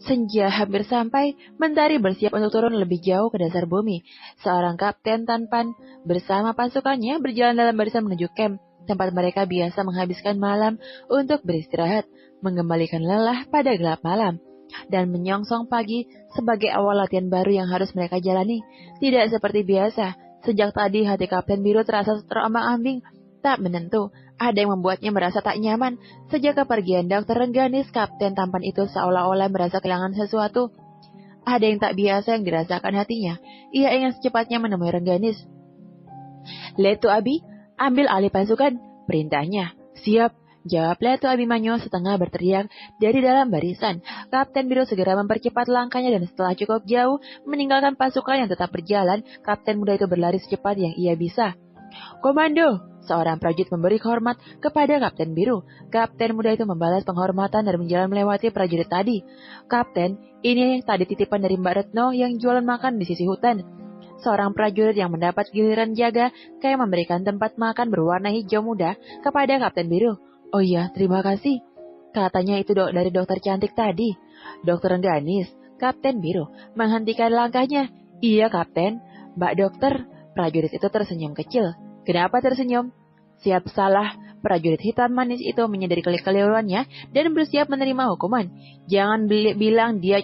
Senja hampir sampai, mentari bersiap untuk turun lebih jauh ke dasar bumi. Seorang kapten tampan bersama pasukannya berjalan dalam barisan menuju camp, tempat mereka biasa menghabiskan malam untuk beristirahat, mengembalikan lelah pada gelap malam, dan menyongsong pagi sebagai awal latihan baru yang harus mereka jalani. Tidak seperti biasa, sejak tadi hati Kapten Biru terasa terombang-ambing, tak menentu. Ada yang membuatnya merasa tak nyaman. Sejak kepergian Dokter Rengganis, Kapten tampan itu seolah-olah merasa kehilangan sesuatu. Ada yang tak biasa yang dirasakan hatinya. Ia ingin secepatnya menemui Rengganis. "Letu Abi, ambil alih pasukan," perintahnya. "Siap," jawab Letu Abimanyu setengah berteriak dari dalam barisan. Kapten Biru segera mempercepat langkahnya dan setelah cukup jauh meninggalkan pasukan yang tetap berjalan, Kapten muda itu berlari secepat yang ia bisa. "Komando!" Seorang prajurit memberi hormat kepada Kapten Biru. Kapten muda itu membalas penghormatan dan berjalan melewati prajurit tadi. "Kapten, ini yang tadi titipan dari Mbak Retno yang jualan makan di sisi hutan." Seorang prajurit yang mendapat giliran jaga kayak memberikan tempat makan berwarna hijau muda kepada Kapten Biru. "Oh iya, terima kasih," katanya itu dari dokter cantik tadi. "Dokter Rengganis," Kapten Biru menghentikan langkahnya. "Iya, Kapten." "Mbak Dokter," prajurit itu tersenyum kecil. "Kenapa tersenyum?" Siap salah, prajurit hitam manis itu menyadari kekeliruannya dan bersiap menerima hukuman. "Jangan bilang dia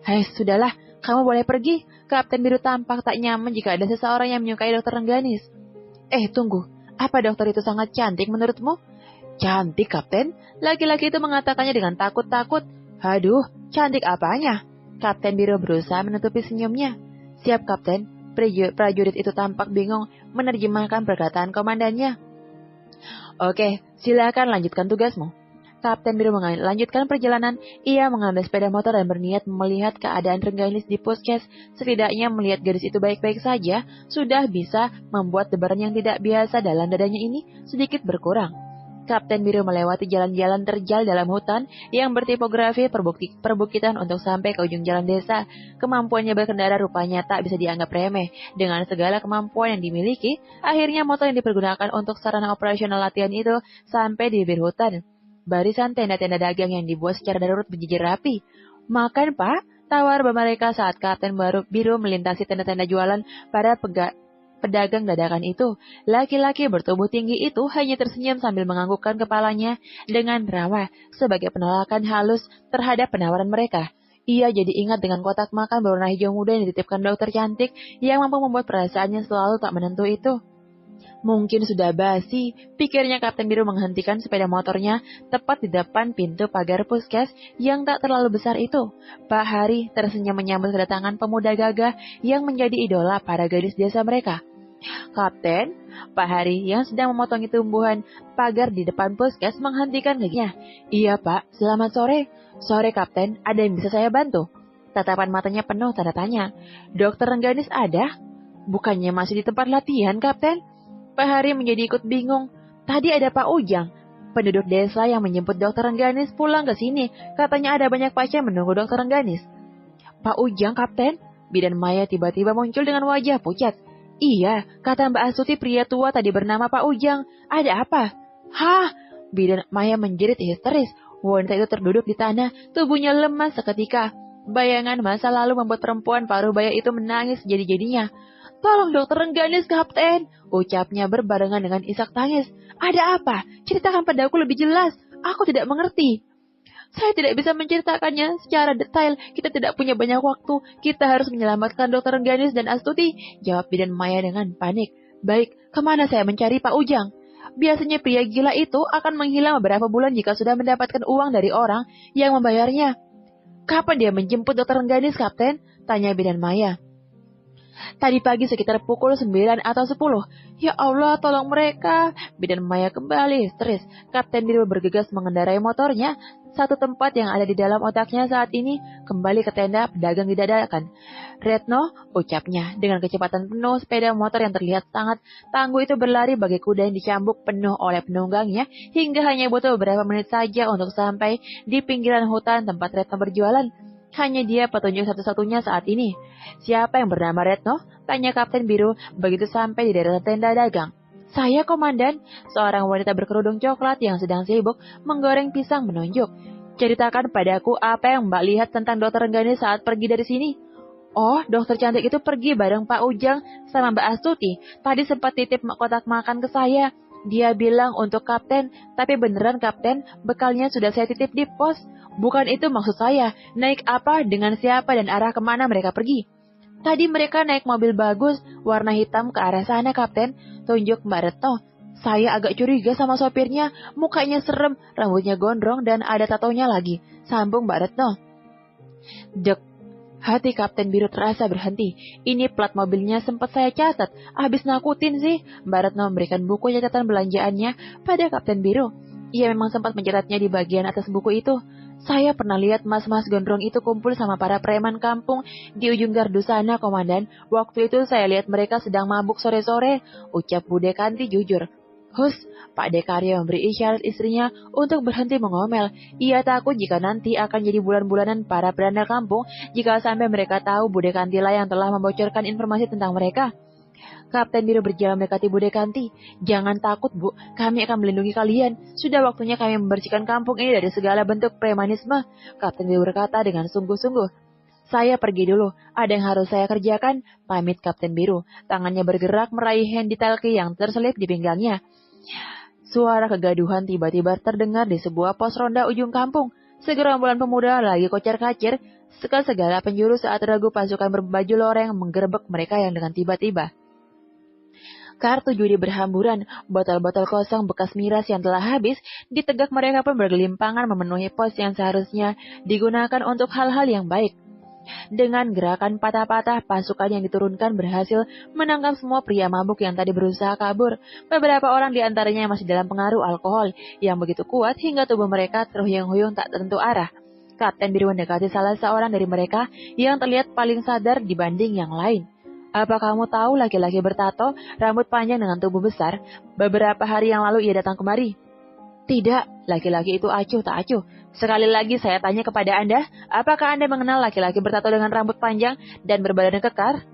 Hai, sudahlah, kamu boleh pergi." Kapten Biru tampak tak nyaman jika ada seseorang yang menyukai Dokter Rengganis. Tunggu, apa dokter itu sangat cantik menurutmu?" "Cantik, Kapten?" Laki-laki itu mengatakannya dengan takut-takut. "Haduh, cantik apanya?" Kapten Biru berusaha menutupi senyumnya. "Siap, Kapten." Prajurit itu tampak bingung menerjemahkan perkataan komandannya. "Oke, silakan lanjutkan tugasmu." Kapten Biru melanjutkan perjalanan. Ia mengambil sepeda motor dan berniat melihat keadaan Rengganis di puskes. Setidaknya melihat gadis itu baik-baik saja sudah bisa membuat debaran yang tidak biasa dalam dadanya ini sedikit berkurang. Kapten Biru melewati jalan-jalan terjal dalam hutan yang bertipografi perbukitan untuk sampai ke ujung jalan desa. Kemampuannya berkendara rupanya tak bisa dianggap remeh. Dengan segala kemampuan yang dimiliki, akhirnya motor yang dipergunakan untuk sarana operasional latihan itu sampai di bibir hutan. Barisan tenda-tenda dagang yang dibuat secara darurat berjejer rapi. "Makan, Pak," tawar mereka saat Kapten Biru melintasi tenda-tenda jualan para pedagang dadakan itu. Laki-laki bertubuh tinggi itu hanya tersenyum sambil menganggukkan kepalanya dengan ramah sebagai penolakan halus terhadap penawaran mereka. Ia jadi ingat dengan kotak makan berwarna hijau muda yang dititipkan dokter cantik yang mampu membuat perasaannya selalu tak menentu itu. Mungkin sudah basi, pikirnya. Kapten Biru menghentikan sepeda motornya tepat di depan pintu pagar puskes yang tak terlalu besar itu. Pak Hari tersenyum menyambut kedatangan pemuda gagah yang menjadi idola para gadis desa mereka. "Kapten," Pak Hari yang sedang memotongi tumbuhan pagar di depan puskes menghentikan giginya. "Iya, Pak, selamat sore." "Sore, Kapten, ada yang bisa saya bantu?" Tatapan matanya penuh tanda tanya. "Dokter Rengganis ada?" "Bukannya masih di tempat latihan, Kapten?" Pak Hari menjadi ikut bingung. "Tadi ada Pak Ujang, penduduk desa yang menjemput Dokter Rengganis pulang ke sini. Katanya ada banyak pasien menunggu Dokter Rengganis." "Pak Ujang, Kapten?" Bidan Maya tiba-tiba muncul dengan wajah pucat. "Iya, kata Mbak Astuti pria tua tadi bernama Pak Ujang. Ada apa?" "Hah?" Bidan Maya menjerit histeris. Wanita itu terduduk di tanah, tubuhnya lemas seketika. Bayangan masa lalu membuat perempuan paruh baya itu menangis jadi-jadinya. "Tolong Dokter Rengganis, Kapten," ucapnya berbarengan dengan isak tangis. "Ada apa? Ceritakan padaku lebih jelas. Aku tidak mengerti." "Saya tidak bisa menceritakannya secara detail. Kita tidak punya banyak waktu. Kita harus menyelamatkan Dokter Rengganis dan Astuti," jawab Bidan Maya dengan panik. "Baik, kemana saya mencari Pak Ujang?" "Biasanya pria gila itu akan menghilang beberapa bulan jika sudah mendapatkan uang dari orang yang membayarnya." "Kapan dia menjemput Dokter Rengganis, Kapten?" tanya Bidan Maya. "Tadi pagi sekitar pukul 9 atau 10. "Ya Allah, tolong mereka." Bidan Maya kembali histeris. Kapten Biru bergegas mengendarai motornya. Satu tempat yang ada di dalam otaknya saat ini, kembali ke tenda pedagang didadakan. "Retno," ucapnya. Dengan kecepatan penuh, sepeda motor yang terlihat sangat tangguh itu berlari bagai kuda yang dicambuk penuh oleh penunggangnya, hingga hanya butuh beberapa menit saja untuk sampai di pinggiran hutan tempat Retno berjualan. Hanya dia petunjuk satu-satunya saat ini. "Siapa yang bernama Retno?" tanya Kapten Biru begitu sampai di daerah tenda dagang. "Saya, Komandan." Seorang wanita berkerudung coklat yang sedang sibuk menggoreng pisang menunjuk. Ceritakan padaku apa yang Mbak lihat tentang Dokter Rengganis saat pergi dari sini. Oh, dokter cantik itu pergi bareng Pak Ujang sama Mbak Astuti. Tadi sempat titip kotak makan ke saya. Dia bilang untuk kapten, tapi beneran kapten, bekalnya sudah saya titip di pos. Bukan itu maksud saya, naik apa, dengan siapa, dan arah kemana mereka pergi. Tadi mereka naik mobil bagus, warna hitam ke arah sana kapten, tunjuk Mbak Retno. Saya agak curiga sama sopirnya, mukanya serem, rambutnya gondrong, dan ada tatonya lagi. Sambung Mbak Retno. Dek, hati Kapten Biru terasa berhenti. Ini plat mobilnya sempat saya catat. Habis nakutin sih. Mbak Retno memberikan buku catatan belanjaannya pada Kapten Biru. Ia memang sempat mencatatnya di bagian atas buku itu. Saya pernah lihat mas-mas gondrong itu kumpul sama para preman kampung di ujung gardu sana, Komandan. Waktu itu saya lihat mereka sedang mabuk sore-sore. Ucap Bude Kanti jujur. Hus, Pak Dekarya memberi isyarat istrinya untuk berhenti mengomel. Ia takut jika nanti akan jadi bulan-bulanan para beranda kampung jika sampai mereka tahu Bude Kantila yang telah membocorkan informasi tentang mereka. Kapten Biru berjalan mendekati Bude Kanti. Jangan takut, Bu. Kami akan melindungi kalian. Sudah waktunya kami membersihkan kampung ini dari segala bentuk premanisme. Kapten Biru berkata dengan sungguh-sungguh. Saya pergi dulu. Ada yang harus saya kerjakan. Pamit Kapten Biru. Tangannya bergerak meraih handy talkie yang terselip di pinggangnya. Suara kegaduhan tiba-tiba terdengar di sebuah pos ronda ujung kampung. Segerombolan pemuda lagi kocar-kacir ke segala penjuru saat ragu pasukan berbaju loreng menggerebek mereka yang dengan tiba-tiba. Kartu judi berhamburan, botol-botol kosong bekas miras yang telah habis, ditegak mereka pun bergelimpangan memenuhi pos yang seharusnya digunakan untuk hal-hal yang baik. Dengan gerakan patah-patah, pasukan yang diturunkan berhasil menangkap semua pria mabuk yang tadi berusaha kabur. Beberapa orang di antaranya masih dalam pengaruh alkohol yang begitu kuat hingga tubuh mereka terhuyung-huyung tak tentu arah. Kapten Biru mendekati salah seorang dari mereka yang terlihat paling sadar dibanding yang lain. Apa kamu tahu laki-laki bertato, rambut panjang dengan tubuh besar? Beberapa hari yang lalu ia datang kemari. Tidak, laki-laki itu acuh tak acuh. Sekali lagi saya tanya kepada Anda, apakah Anda mengenal laki-laki bertato dengan rambut panjang dan berbadan kekar?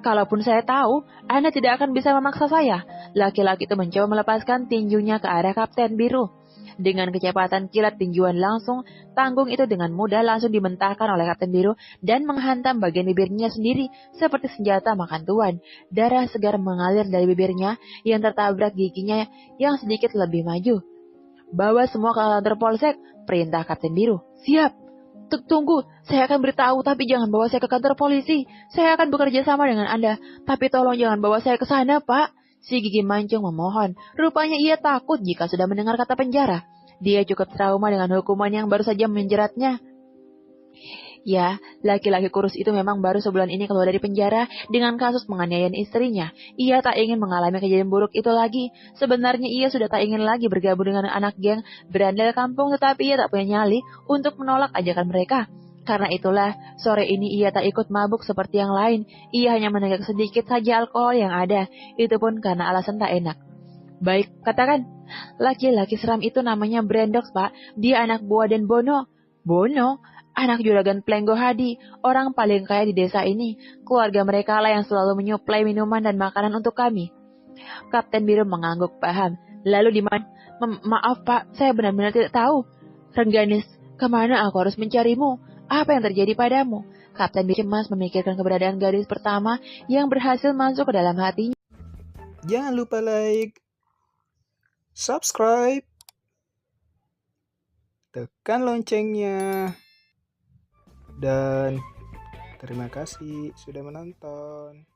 Kalaupun saya tahu, Anda tidak akan bisa memaksa saya. Laki-laki itu mencoba melepaskan tinjunya ke arah Kapten Biru. Dengan kecepatan kilat tinjuan langsung, tanggung itu dengan mudah langsung dimentahkan oleh Kapten Biru dan menghantam bagian bibirnya sendiri seperti senjata makan tuan. Darah segar mengalir dari bibirnya yang tertabrak giginya yang sedikit lebih maju. Bawa semua ke kantor polsek, perintah Kapten Biru. Siap. Tunggu, saya akan beritahu, tapi jangan bawa saya ke kantor polisi. Saya akan bekerja sama dengan Anda, tapi tolong jangan bawa saya ke sana, Pak. Si Gigi Mancung memohon. Rupanya ia takut jika sudah mendengar kata penjara. Dia cukup trauma dengan hukuman yang baru saja menjeratnya. Ya, laki-laki kurus itu memang baru sebulan ini keluar dari penjara dengan kasus penganiayaan istrinya. Ia tak ingin mengalami kejadian buruk itu lagi. Sebenarnya ia sudah tak ingin lagi bergabung dengan anak geng berandal kampung, tetapi ia tak punya nyali untuk menolak ajakan mereka. Karena itulah, sore ini ia tak ikut mabuk seperti yang lain. Ia hanya menegak sedikit saja alkohol yang ada. Itu pun karena alasan tak enak. Baik, katakan. Laki-laki seram itu namanya Brandox, Pak. Dia anak buah dan Bono. Bono? Anak juragan Plenggo Hadi, orang paling kaya di desa ini. Keluarga mereka lah yang selalu menyuplai minuman dan makanan untuk kami. Kapten Biru mengangguk paham. Lalu di mana? Maaf Pak, saya benar-benar tidak tahu. Rengganis, kemana aku harus mencarimu? Apa yang terjadi padamu? Kapten Biru cemas memikirkan keberadaan gadis pertama yang berhasil masuk ke dalam hatinya. Jangan lupa like, subscribe, tekan loncengnya. Dan terima kasih sudah menonton.